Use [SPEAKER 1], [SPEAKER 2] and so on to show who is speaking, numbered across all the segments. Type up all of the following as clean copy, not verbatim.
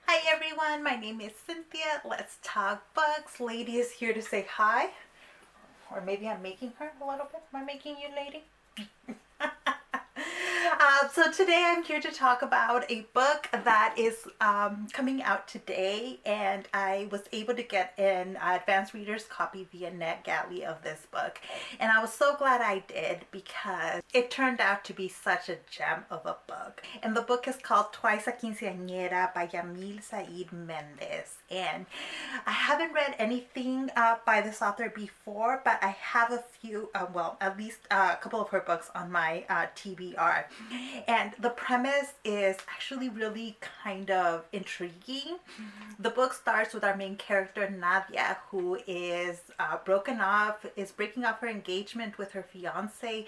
[SPEAKER 1] Hi everyone, my name is Cynthia. Let's talk books. Lady is here to say hi. Or maybe I'm making her a little bit. Am I making you, lady? So today I'm here to talk about a book that is coming out today, and I was able to get an advanced reader's copy via NetGalley of this book, and I was so glad I did because it turned out to be such a gem of a book. And the book is called Twice a Quinceañera by Yamile Saied Méndez, and I haven't read anything by this author before, but I have a few, well, at least a couple of her books on my TBR. And the premise is actually really kind of intriguing. The book starts with our main character, Nadia, who is breaking off her engagement with her fiance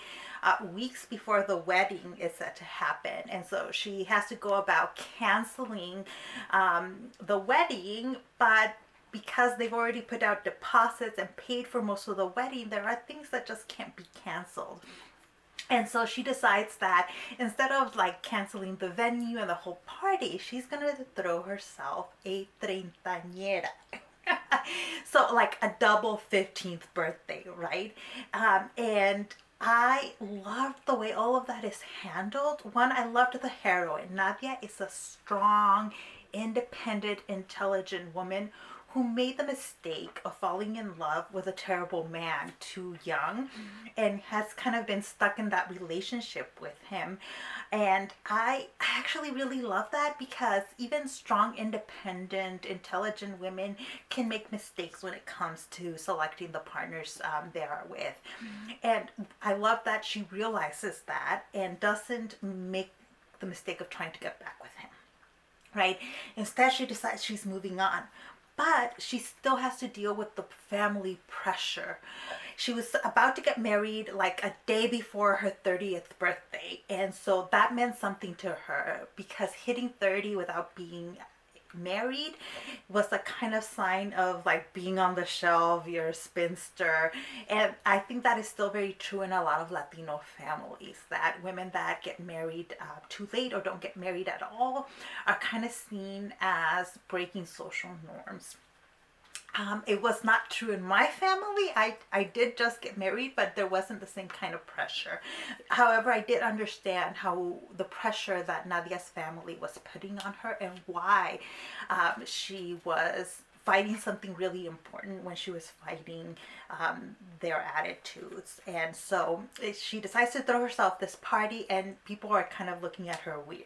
[SPEAKER 1] weeks before the wedding is set to happen. And so she has to go about canceling the wedding, but because they've already put out deposits and paid for most of the wedding, there are things that just can't be canceled. And so she decides that instead of like canceling the venue and the whole party, she's gonna throw herself a treintañera. So like a double 15th birthday, right? And I loved the way all of that is handled. One, I loved the heroine. Nadia is a strong, independent, intelligent woman who made the mistake of falling in love with a terrible man too young and has kind of been stuck in that relationship with him. And I actually really love that because even strong, independent, intelligent women can make mistakes when it comes to selecting the partners they are with. And I love that she realizes that and doesn't make the mistake of trying to get back with him, right? Instead, she decides she's moving on. But she still has to deal with the family pressure. She was about to get married like a day before her 30th birthday. And so that meant something to her because hitting 30 without being married was a kind of sign of like being on the shelf, you're a spinster. And I think that is still very true in a lot of Latino families, that women that get married too late or don't get married at all are kind of seen as breaking social norms. It was not true in my family. I did just get married, but there wasn't the same kind of pressure. However, I did understand how the pressure that Nadia's family was putting on her and why she was fighting something really important when she was fighting their attitudes. And so she decides to throw herself this party, and people are kind of looking at her weird.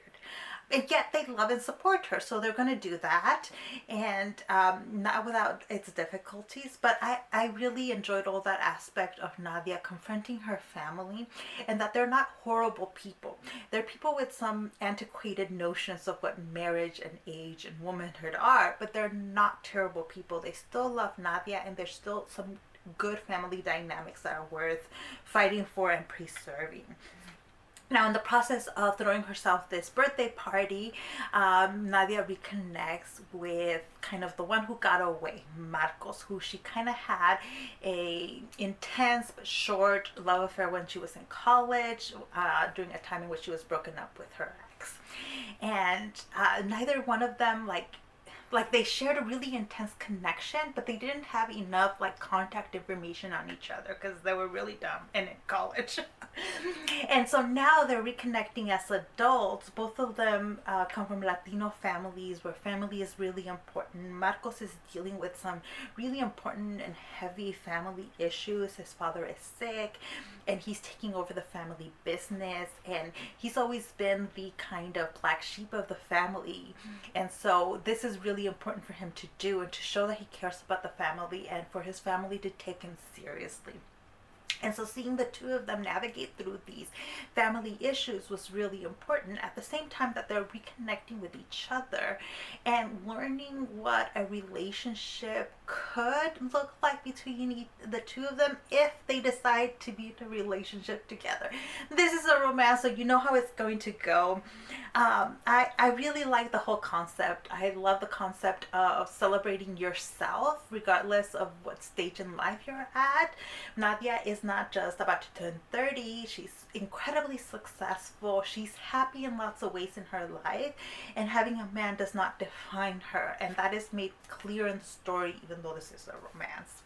[SPEAKER 1] And yet they love and support her, so they're going to do that, and not without its difficulties. But I really enjoyed all that aspect of Nadia confronting her family, and that they're not horrible people. They're people with some antiquated notions of what marriage and age and womanhood are, but they're not terrible people. They still love Nadia, and there's still some good family dynamics that are worth fighting for and preserving. Now, in the process of throwing herself this birthday party, Nadia reconnects with kind of the one who got away, Marcos, who she kind of had a intense but short love affair when she was in college, during a time in which she was broken up with her ex. And neither one of them like they shared a really intense connection, but they didn't have enough like contact information on each other because they were really dumb and in college. And so now they're reconnecting as adults. Both of them come from Latino families where family is really important. Marcos is dealing with some really important and heavy family issues. His father is sick and he's taking over the family business, and he's always been the kind of black sheep of the family. And so this is really important for him to do, and to show that he cares about the family and for his family to take him seriously. And so seeing the two of them navigate through these family issues was really important, at the same time that they're reconnecting with each other and learning what a relationship could look like between the two of them if they decide to be in a relationship together. This is a romance, so you know how it's going to go. I really like the whole concept. I love the concept of celebrating yourself regardless of what stage in life you're at. Nadia is not not just about to turn 30, she's incredibly successful, she's happy in lots of ways in her life, and having a man does not define her, and that is made clear in the story, even though this is a romance.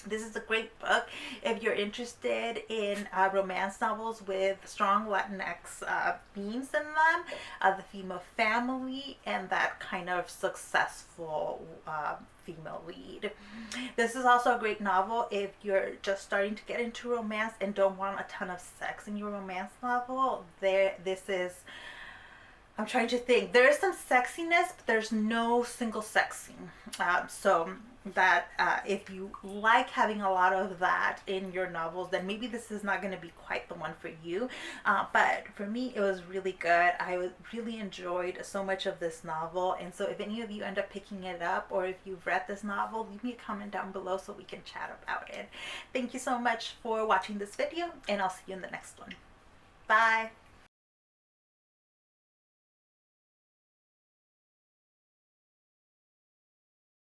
[SPEAKER 1] This is a great book if you're interested in romance novels with strong Latinx themes in them, the theme of family, and that kind of successful female lead. This is also a great novel if you're just starting to get into romance and don't want a ton of sex in your romance novel. This is, I'm trying to think. There is some sexiness, but there's no single sex scene. So that if you like having a lot of that in your novels, then maybe this is not going to be quite the one for you. But for me, it was really good. I really enjoyed so much of this novel. And so if any of you end up picking it up, or if you've read this novel, leave me a comment down below so we can chat about it. Thank you so much for watching this video, and I'll see you in the next one. Bye.